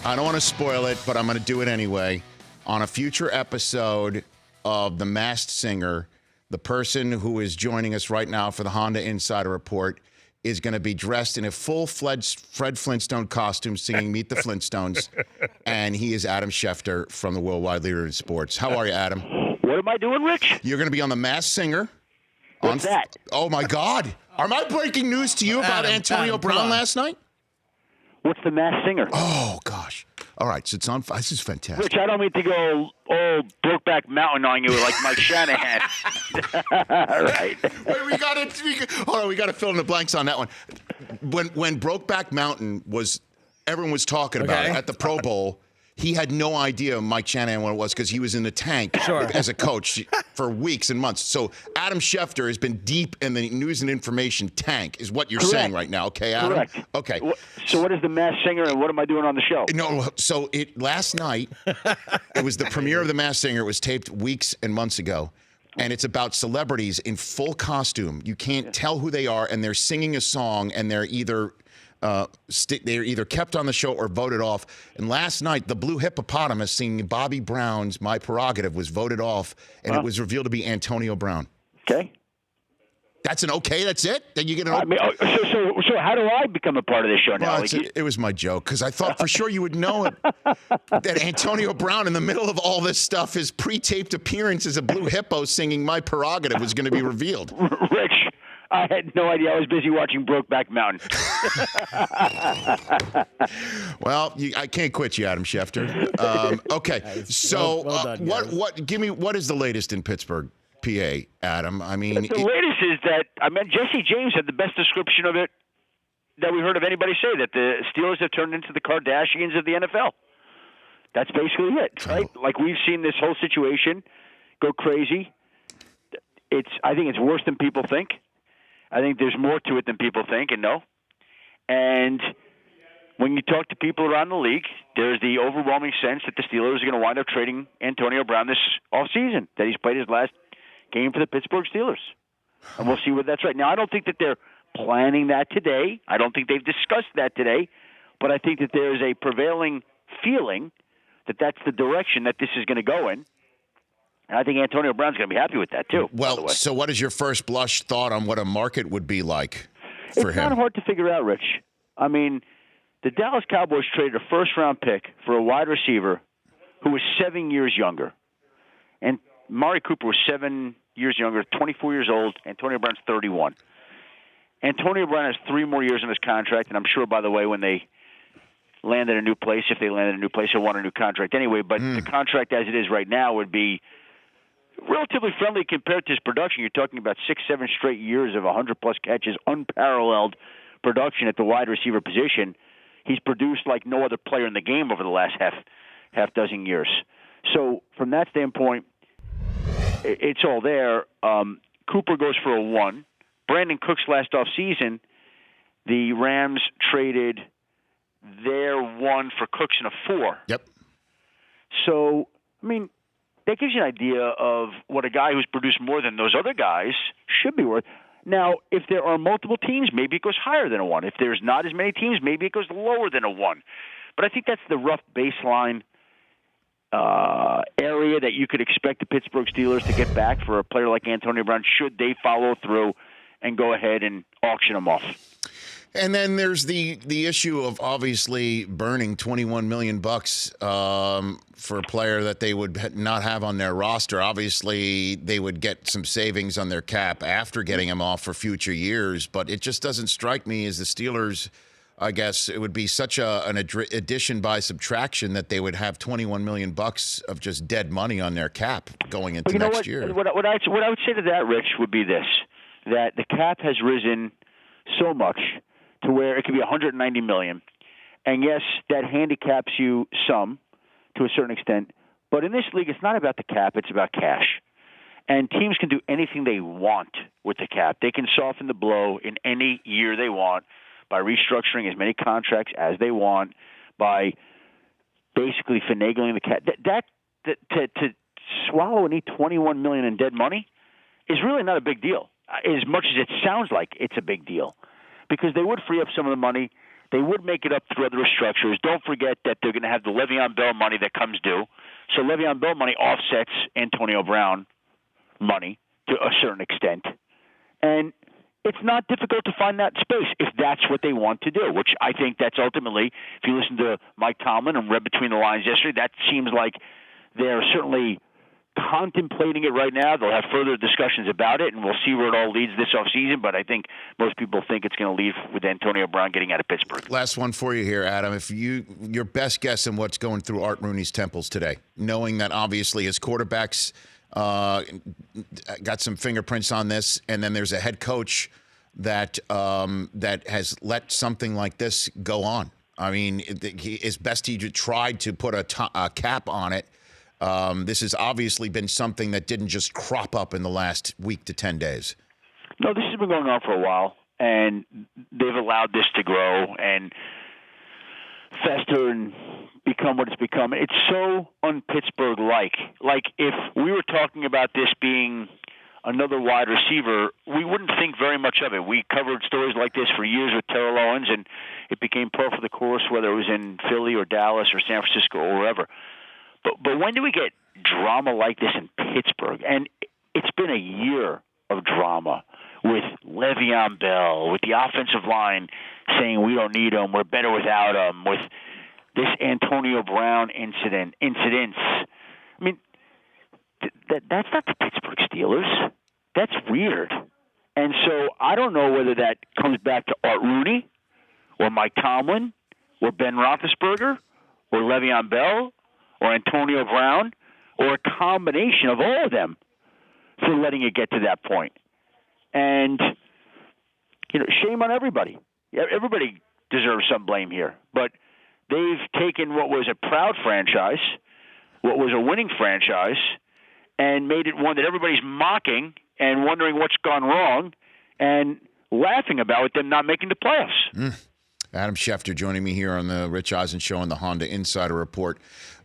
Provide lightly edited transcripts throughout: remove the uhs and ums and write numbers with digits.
I don't want to spoil it, but I'm going to do it anyway. On a future episode of The Masked Singer, the person who is joining us right now for the Honda Insider Report is going to be dressed in a full-fledged Fred Flintstone costume singing Meet the Flintstones, and he is Adam Schefter from the Worldwide Leader in Sports. How are you, Adam? What am I doing, Rich? You're going to be on The Masked Singer. What's that? Oh, my God. Am I breaking news to you about Antonio Brown last night? What's The Masked Singer? Oh, gosh. All right, so it's on. This is fantastic. Rich, I don't mean to go old Brokeback Mountain on you like Mike Shanahan. All right. Wait, we got to fill in the blanks on that one. When Brokeback Mountain everyone was talking about it at the Pro Bowl. He had no idea Mike Shanahan what it was because he was in the tank as a coach for weeks and months. So Adam Schefter has been deep in the news and information tank, is what you're saying right now. Okay, Adam? Correct. Okay. So what is The Masked Singer, and what am I doing on the show? No, so last night, it was the premiere of The Masked Singer. It was taped weeks and months ago. And it's about celebrities in full costume. You can't tell who they are, and they're singing a song, and they're either kept on the show or voted off. And last night, the Blue Hippopotamus singing Bobby Brown's My Prerogative was voted off, and it was revealed to be Antonio Brown. Okay. That's an okay? That's it? Then you get an okay? I mean, so how do I become a part of this show now? Well, it was my joke, because I thought for sure you would know it, that Antonio Brown, in the middle of all this stuff, his pre-taped appearance as a Blue Hippo singing My Prerogative was going to be revealed. Rich, I had no idea. I was busy watching Brokeback Mountain. Well, I can't quit you, Adam Schefter. Okay, so well done, what is the latest in Pittsburgh, PA, Adam? I mean, the latest is that Jesse James had the best description of it that we heard of anybody say, that the Steelers have turned into the Kardashians of the NFL. That's basically it, right? Like, we've seen this whole situation go crazy. I think it's worse than people think. I think there's more to it than people think and know. And when you talk to people around the league, there's the overwhelming sense that the Steelers are going to wind up trading Antonio Brown this offseason, that he's played his last game for the Pittsburgh Steelers. And we'll see whether that's right. Now, I don't think that they're planning that today. I don't think they've discussed that today. But I think that there is a prevailing feeling that that's the direction that this is going to go in. And I think Antonio Brown's going to be happy with that, too. Well, so what is your first blush thought on what a market would be like for him? It's not hard to figure out, Rich. I mean, the Dallas Cowboys traded a first-round pick for a wide receiver who was 7 years younger. And Mari Cooper was 7 years younger, 24 years old. Antonio Brown's 31. Antonio Brown has 3 more years on his contract, and I'm sure, by the way, when they land in a new place, if they land in a new place, he'll want a new contract anyway. But the contract as it is right now would be relatively friendly compared to his production. You're talking about 6-7 straight years of 100-plus catches, unparalleled production at the wide receiver position. He's produced like no other player in the game over the last half dozen years. So from that standpoint, it's all there. Cooper goes for a 1. Brandon Cooks last offseason, the Rams traded their 1 for Cooks and a 4. Yep. So, I mean, that gives you an idea of what a guy who's produced more than those other guys should be worth. Now, if there are multiple teams, maybe it goes higher than a 1. If there's not as many teams, maybe it goes lower than a 1. But I think that's the rough baseline area that you could expect the Pittsburgh Steelers to get back for a player like Antonio Brown should they follow through and go ahead and auction him off. And then there's the issue of obviously burning $21 million for a player that they would not have on their roster. Obviously, they would get some savings on their cap after getting him off for future years, but it just doesn't strike me as the Steelers. I guess it would be such an addition by subtraction that they would have $21 million of just dead money on their cap going into next year. What I would say to that, Rich, would be this: that the cap has risen so much to where it could be $190 million. And yes, that handicaps you some to a certain extent. But in this league, it's not about the cap, it's about cash. And teams can do anything they want with the cap. They can soften the blow in any year they want by restructuring as many contracts as they want, by basically finagling the cap. To swallow and eat $21 million in dead money is really not a big deal, as much as it sounds like it's a big deal. Because they would free up some of the money They would make it up through other structures. Don't forget that they're going to have the Le'Veon Bell money that comes due. So Le'Veon Bell money offsets Antonio Brown money to a certain extent. And it's not difficult to find that space if that's what they want to do, which I think that's ultimately, if you listen to Mike Tomlin and read between the lines yesterday, that seems like they're certainly contemplating it right now. They'll have further discussions about it, and we'll see where it all leads this offseason. But I think most people think it's going to lead with Antonio Brown getting out of Pittsburgh. Last one for you here, Adam. If your best guess on what's going through Art Rooney's temples today, knowing that obviously his quarterbacks got some fingerprints on this, and then there's a head coach that has let something like this go on. I mean, as best he tried to put a cap on it. This has obviously been something that didn't just crop up in the last week to 10 days. No, this has been going on for a while, and they've allowed this to grow and fester and become what it's become. It's so un-Pittsburgh-like. Like, if we were talking about this being another wide receiver, we wouldn't think very much of it. We covered stories like this for years with Terrell Owens, and it became par for the course, whether it was in Philly or Dallas or San Francisco or wherever. But when do we get drama like this in Pittsburgh? And it's been a year of drama with Le'Veon Bell, with the offensive line saying we don't need him, we're better without him, with this Antonio Brown incidents. I mean, that's not the Pittsburgh Steelers. That's weird. And so I don't know whether that comes back to Art Rooney or Mike Tomlin or Ben Roethlisberger or Le'Veon Bell or Antonio Brown, or a combination of all of them for letting it get to that point. And, shame on everybody. Everybody deserves some blame here. But they've taken what was a proud franchise, what was a winning franchise, and made it one that everybody's mocking and wondering what's gone wrong and laughing about with them not making the playoffs. Adam Schefter joining me here on the Rich Eisen Show on the Honda Insider Report.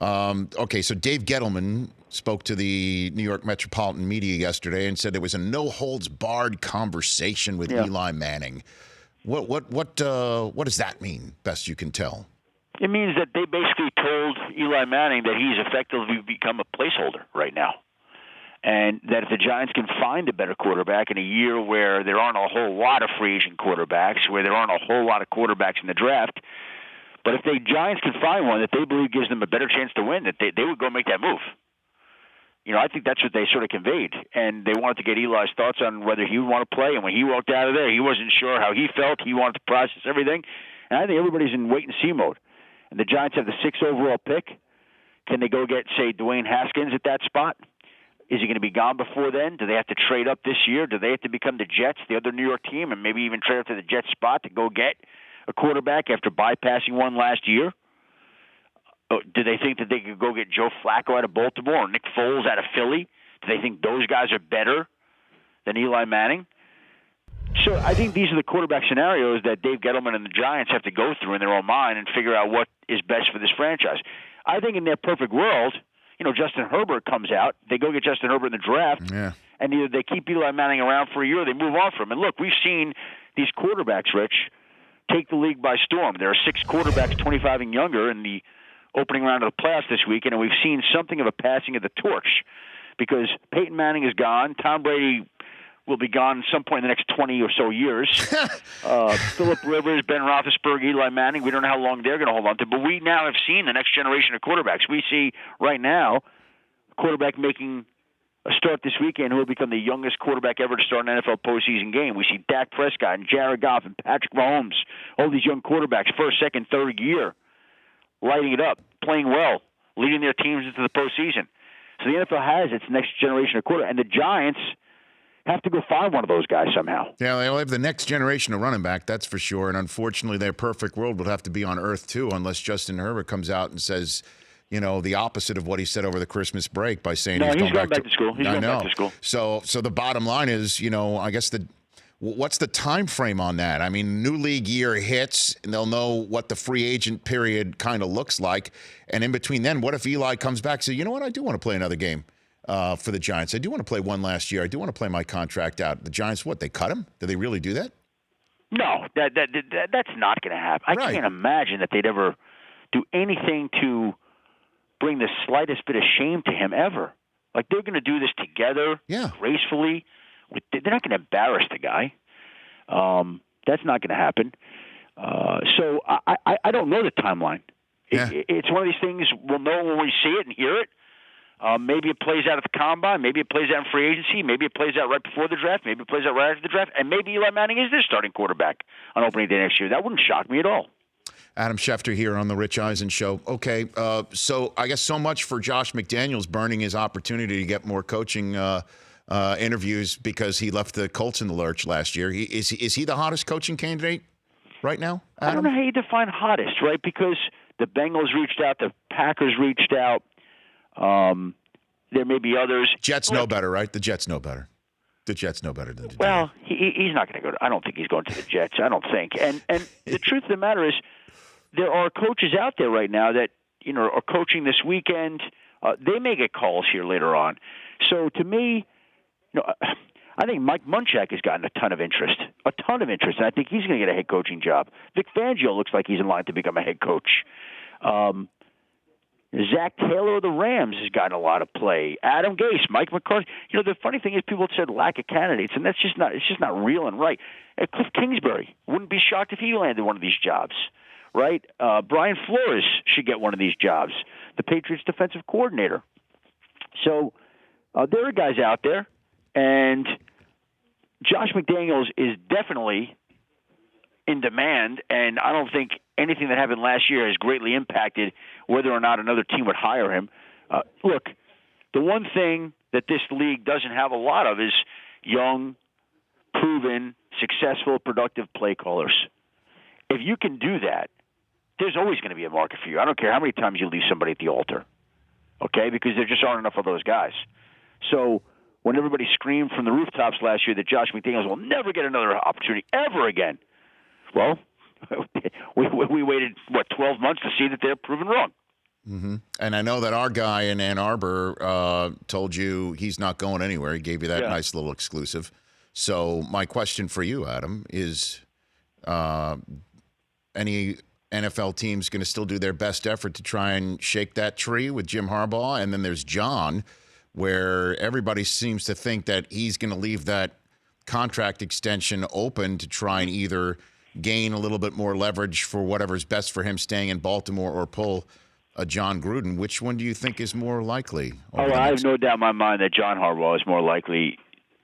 Okay, so Dave Gettleman spoke to the New York Metropolitan Media yesterday and said there was a no-holds-barred conversation with Eli Manning. What does that mean, best you can tell? It means that they basically told Eli Manning that he's effectively become a placeholder right now. And that if the Giants can find a better quarterback in a year where there aren't a whole lot of free agent quarterbacks, where there aren't a whole lot of quarterbacks in the draft, but if the Giants can find one that they believe gives them a better chance to win, that they would go make that move. I think that's what they sort of conveyed. And they wanted to get Eli's thoughts on whether he would want to play. And when he walked out of there, he wasn't sure how he felt. He wanted to process everything. And I think everybody's in wait-and-see mode. And the Giants have the 6th overall pick. Can they go get, say, Dwayne Haskins at that spot? Is he going to be gone before then? Do they have to trade up this year? Do they have to become the Jets, the other New York team, and maybe even trade up to the Jets spot to go get a quarterback after bypassing one last year? Do they think that they could go get Joe Flacco out of Baltimore or Nick Foles out of Philly? Do they think those guys are better than Eli Manning? So I think these are the quarterback scenarios that Dave Gettleman and the Giants have to go through in their own mind and figure out what is best for this franchise. I think in their perfect world, Justin Herbert comes out. They go get Justin Herbert in the draft, and either they keep Eli Manning around for a year or they move on from him. And look, we've seen these quarterbacks, Rich, take the league by storm. There are 6 quarterbacks 25 and younger in the opening round of the playoffs this weekend, and we've seen something of a passing of the torch because Peyton Manning is gone. Tom Brady will be gone at some point in the next 20 or so years. Phillip Rivers, Ben Roethlisberger, Eli Manning, we don't know how long they're going to hold on to, but we now have seen the next generation of quarterbacks. We see right now a quarterback making a start this weekend who will become the youngest quarterback ever to start an NFL postseason game. We see Dak Prescott and Jared Goff and Patrick Mahomes, all these young quarterbacks, first, second, third year, lighting it up, playing well, leading their teams into the postseason. So the NFL has its next generation of quarterback, and the Giants have to go find one of those guys somehow. Yeah, they'll have the next generation of running back, that's for sure. And unfortunately, their perfect world would have to be on earth, too, unless Justin Herbert comes out and says, the opposite of what he said over the Christmas break by saying he's going back to school. He's going back to school. So the bottom line is, I guess what's the time frame on that? I mean, new league year hits, and they'll know what the free agent period kind of looks like. And in between then, what if Eli comes back and says, you know what, I do want to play another game for the Giants. I do want to play one last year. I do want to play my contract out. The Giants, what, they cut him? Did they really do that? No, that's not going to happen. I Right. can't imagine that they'd ever do anything to bring the slightest bit of shame to him ever. Like, they're going to do this together, Yeah. gracefully. They're not going to embarrass the guy. That's not going to happen. So I don't know the timeline. Yeah. It's one of these things we'll know when we see it and hear it. Maybe it plays out at the combine. Maybe it plays out in free agency. Maybe it plays out right before the draft. Maybe it plays out right after the draft. And maybe Eli Manning is their starting quarterback on opening day next year. That wouldn't shock me at all. Adam Schefter here on the Rich Eisen Show. Okay, so I guess so much for Josh McDaniels burning his opportunity to get more coaching interviews because he left the Colts in the lurch last year. Is he the hottest coaching candidate right now, Adam? I don't know how you define hottest, right? Because the Bengals reached out, the Packers reached out. There may be others. Jets know better, right? The Jets know better. The Jets know better than the Jets. Well, he's not going to go. I don't think he's going to the Jets. I don't think. And the truth of the matter is, there are coaches out there right now that are coaching this weekend. They may get calls here later on. So to me, I think Mike Munchak has gotten a ton of interest, and I think he's going to get a head coaching job. Vic Fangio looks like he's in line to become a head coach. Zach Taylor of the Rams has gotten a lot of play. Adam Gase, Mike McCarthy. The funny thing is, people have said lack of candidates, and it's just not real and right. Cliff Kingsbury, wouldn't be shocked if he landed one of these jobs, right? Brian Flores should get one of these jobs, the Patriots defensive coordinator. So there are guys out there, and Josh McDaniels is definitely in demand, and I don't think anything that happened last year has greatly impacted whether or not another team would hire him. Look, the one thing that this league doesn't have a lot of is young, proven, successful, productive play callers. If you can do that, there's always going to be a market for you. I don't care how many times you leave somebody at the altar, okay, because there just aren't enough of those guys. So when everybody screamed from the rooftops last year that Josh McDaniels will never get another opportunity ever again, well, we waited, 12 months to see that they're proven wrong. Mm-hmm. And I know that our guy in Ann Arbor told you he's not going anywhere. He gave you that nice little exclusive. So my question for you, Adam, is any NFL teams going to still do their best effort to try and shake that tree with Jim Harbaugh? And then there's John, where everybody seems to think that he's going to leave that contract extension open to try and either gain a little bit more leverage for whatever's best for him staying in Baltimore or pull a John Gruden. Which one do you think is more likely? I have no doubt in my mind that John Harbaugh is more likely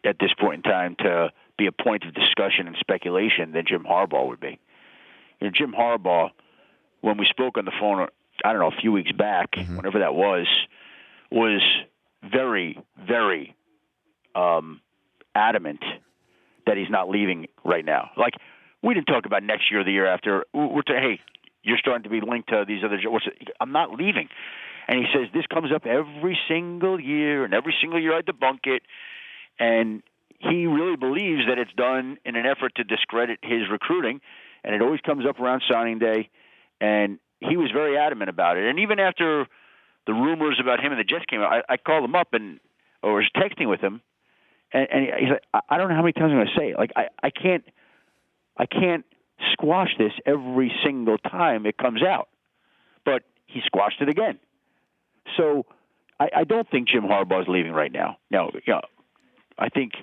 at this point in time to be a point of discussion and speculation than Jim Harbaugh would be. Jim Harbaugh, when we spoke on the phone, I don't know, a few weeks back, whenever that was very, very adamant that he's not leaving right now. Like, we didn't talk about next year or the year after. We're saying, hey, you're starting to be linked to these other jobs. I'm not leaving. And he says, this comes up every single year, and every single year I debunk it. And he really believes that it's done in an effort to discredit his recruiting, and it always comes up around signing day. And he was very adamant about it. And even after the rumors about him and the Jets came out, I called him up or was texting with him, and he's like, I don't know how many times I'm going to say it. Like, I can't squash this every single time it comes out. But he squashed it again. So I don't think Jim Harbaugh is leaving right now. Now, I think,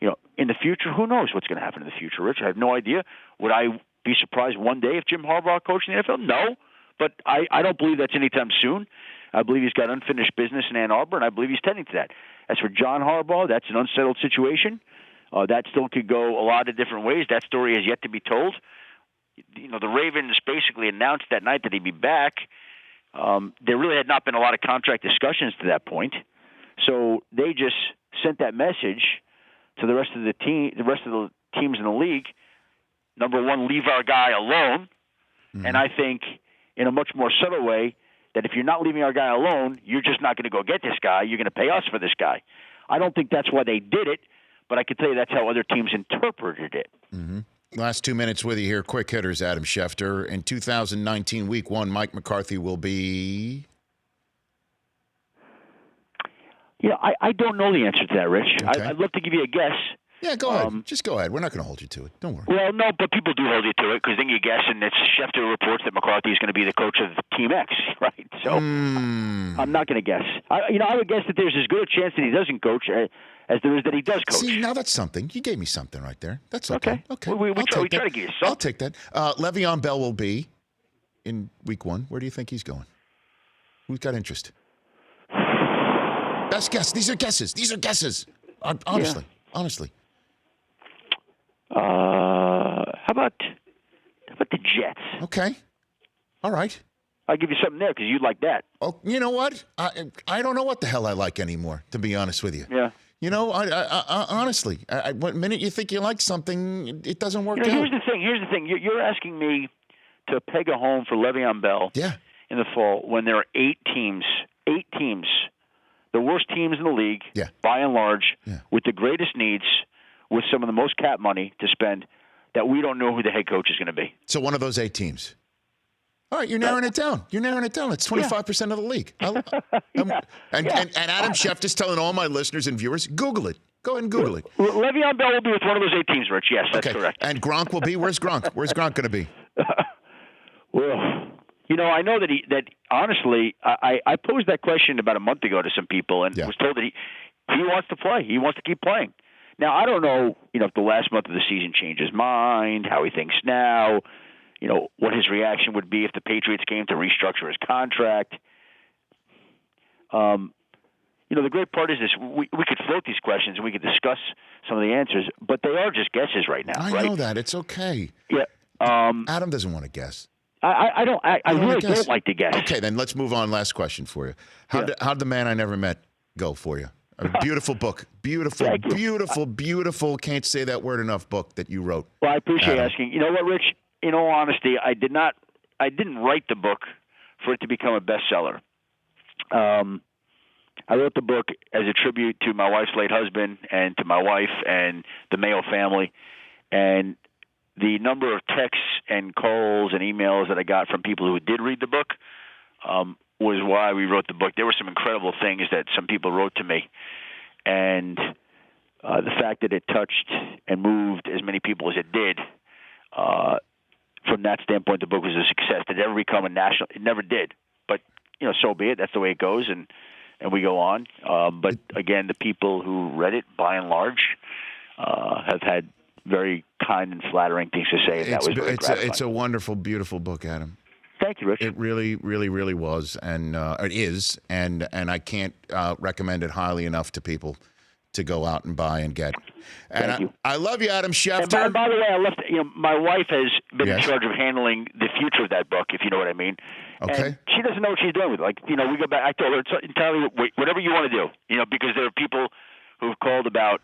in the future, who knows what's going to happen in the future, Rich? I have no idea. Would I be surprised one day if Jim Harbaugh coached in the NFL? No. But I don't believe that's anytime soon. I believe he's got unfinished business in Ann Arbor, and I believe he's tending to that. As for John Harbaugh, that's an unsettled situation. That still could go a lot of different ways. That story has yet to be told. The Ravens basically announced that night that he'd be back. There really had not been a lot of contract discussions to that point. So they just sent that message to the rest of the teams in the league. Number one, leave our guy alone. Mm-hmm. And I think in a much more subtle way that if you're not leaving our guy alone, you're just not going to go get this guy. You're going to pay us for this guy. I don't think that's why they did it, but I can tell you that's how other teams interpreted it. Mm-hmm. Last 2 minutes with you here. Quick hitters, Adam Schefter. In 2019, Week 1, Mike McCarthy will be... I don't know the answer to that, Rich. Okay. I'd love to give you a guess, Yeah, go ahead. Just go ahead. We're not going to hold you to it. Don't worry. Well, no, but people do hold you to it because then you guess, and it's Schefter reports that McCarthy is going to be the coach of Team X, right? So I'm not going to guess. I would guess that there's as good a chance that he doesn't coach as there is that he does coach. See, now that's something. You gave me something right there. That's okay. Okay. We try to give you something. I'll take that. Le'Veon Bell will be in week 1. Where do you think he's going? Who's got interest? Best guess. These are guesses. Honestly. How about the Jets? Okay. All right. I'll give you something there because you like that. Oh, you know what? I don't know what the hell I like anymore, to be honest with you. Yeah. You know, I honestly, one minute you think you like something, it doesn't work out. Here's the thing. You're asking me to peg a home for Le'Veon Bell in the fall when there are 8 teams, the worst teams in the league, by and large, with the greatest needs, with some of the most cap money to spend, that we don't know who the head coach is going to be. So one of those 8 teams. All right, you're narrowing it down. It's 25% of the league. And Adam Schefter's telling all my listeners and viewers, Google it. Go ahead and Google it. Le'Veon Bell will be with one of those 8 teams, Rich. Yes, that's correct. And Gronk will be? Where's Gronk? Where's Gronk going to be? Well, I know that honestly, I posed that question about a month ago to some people and was told that he wants to play. He wants to keep playing. Now, I don't know, if the last month of the season changed his mind, how he thinks now, what his reaction would be if the Patriots came to restructure his contract. The great part is this: we could float these questions and we could discuss some of the answers, but they are just guesses right now. I know that. It's okay. Yeah. Adam doesn't want to guess. I don't. I really don't like to guess. Okay, then let's move on. Last question for you. How'd The Man I Never Met go for you? A beautiful book. Beautiful. Can't say that word enough book that you wrote. Well, I appreciate asking. You know what, Rich? In all honesty, I didn't write the book for it to become a bestseller. I wrote the book as a tribute to my wife's late husband and to my wife and the Mayo family. And the number of texts and calls and emails that I got from people who did read the book was why we wrote the book. There were some incredible things that some people wrote to me. And the fact that it touched and moved as many people as it did, from that standpoint, the book was a success. Did it ever become a national? It never did. But, so be it. That's the way it goes, and we go on. But, again, the people who read it, by and large, have had very kind and flattering things to say, and that was very gratifying. It's a wonderful, beautiful book, Adam. Thank you, Rich. It really, really, really was, and it is, and I can't recommend it highly enough to people to go out and buy and get. And Thank you. I love you, Adam Schefter. And by the way, I left. My wife has been in charge of handling the future of that book, if you know what I mean. Okay. And she doesn't know what she's doing with it. We go back. I told her it's entirely whatever you want to do. Because there are people who've called about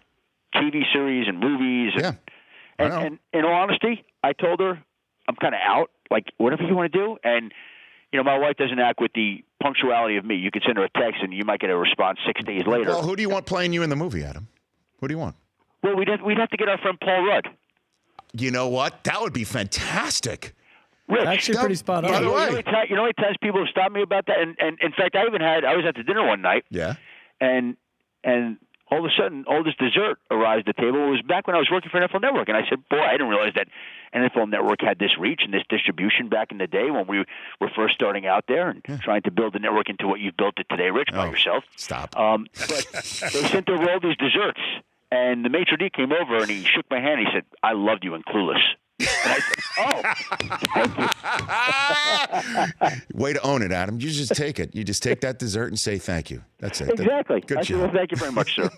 TV series and movies. And in all honesty, I told her I'm kind of out. Whatever you want to do. And my wife doesn't act with the punctuality of me. You could send her a text, and you might get a response 6 days later. Well, who do you want playing you in the movie, Adam? Who do you want? Well, we'd have to get our friend Paul Rudd. You know what? That would be fantastic. Rich, actually pretty spot on. By the way, you know how many times people have stopped me about that? And in fact, I was at the dinner one night. Yeah. And all of a sudden, all this dessert arrived at the table. It was back when I was working for NFL Network. And I said, boy, I didn't realize that NFL Network had this reach and this distribution back in the day when we were first starting out there and trying to build the network into what you've built it today, Rich, by yourself. Stop. But they sent over all these desserts. And the maitre d' came over, and he shook my hand. He said, I loved you in Clueless. And I said, thank you. Way to own it, Adam. You just take it. You just take that dessert and say thank you. That's it. Exactly. Good job. Well, thank you very much, sir.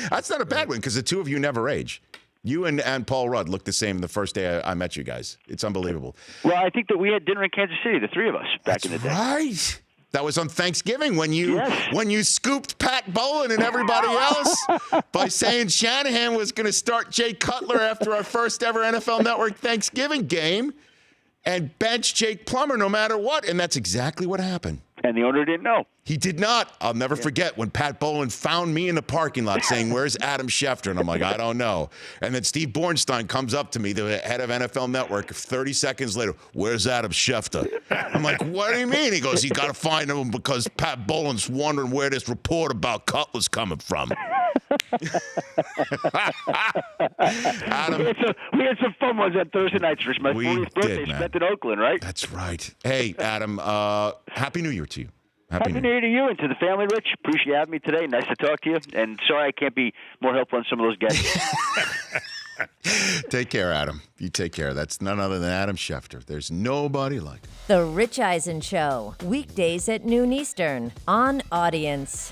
That's not a bad one because the two of you never age. You and Paul Rudd looked the same the first day I met you guys. It's unbelievable. Well, I think that we had dinner in Kansas City, the three of us, back in the day. Right. That was on Thanksgiving when you scooped Pat Bowlen and everybody else by saying Shanahan was going to start Jay Cutler after our first ever NFL Network Thanksgiving game and bench Jake Plummer no matter what. And that's exactly what happened. And the owner didn't know. He did not. I'll never forget when Pat Bowlen found me in the parking lot saying, where's Adam Schefter? And I'm like, I don't know. And then Steve Bornstein comes up to me, the head of NFL Network, 30 seconds later, where's Adam Schefter? I'm like, what do you mean? He goes, you got to find him because Pat Bowlen's wondering where this report about Cutler's coming from. Adam, we had some fun ones on Thursday nights for my 40th birthday spent in Oakland, right? That's right. Hey, Adam, Happy New Year to you. Happy New Year to you and to the family, Rich. Appreciate you having me today. Nice to talk to you. And sorry I can't be more helpful on some of those guests. Take care, Adam. You take care. That's none other than Adam Schefter. There's nobody like him. The Rich Eisen Show, weekdays at noon Eastern on Audience.